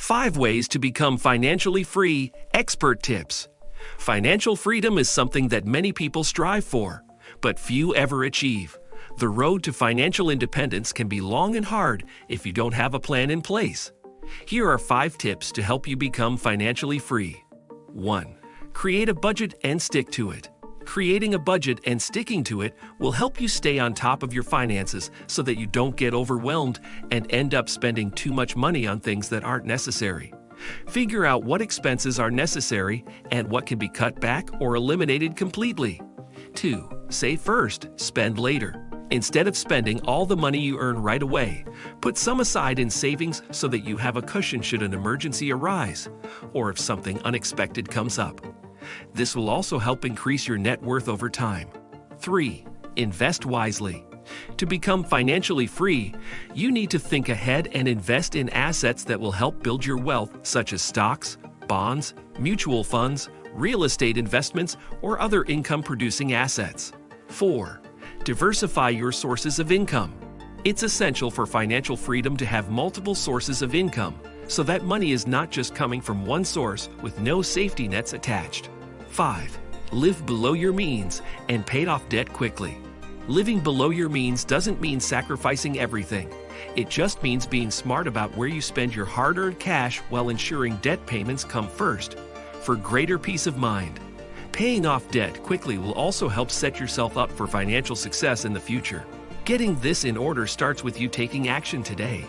5 ways to become financially free, expert tips. Financial freedom is something that many people strive for, but few ever achieve. The road to financial independence can be long and hard if you don't have a plan in place. Here are 5 tips to help you become financially free. 1. Create a budget and stick to it. Creating a budget and sticking to it will help you stay on top of your finances so that you don't get overwhelmed and end up spending too much money on things that aren't necessary. Figure out what expenses are necessary and what can be cut back or eliminated completely. 2. Save first, spend later. Instead of spending all the money you earn right away, put some aside in savings so that you have a cushion should an emergency arise, or if something unexpected comes up. This will also help increase your net worth over time. 3. Invest wisely. To become financially free, you need to think ahead and invest in assets that will help build your wealth, such as stocks, bonds, mutual funds, real estate investments, or other income-producing assets. 4. Diversify your sources of income. It's essential for financial freedom to have multiple sources of income, so that money is not just coming from one source with no safety nets attached. 5. Live below your means and pay off debt quickly. Living below your means doesn't mean sacrificing everything. It just means being smart about where you spend your hard-earned cash while ensuring debt payments come first, for greater peace of mind. Paying off debt quickly will also help set yourself up for financial success in the future. Getting this in order starts with you taking action today.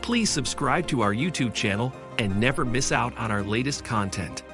Please subscribe to our YouTube channel and never miss out on our latest content.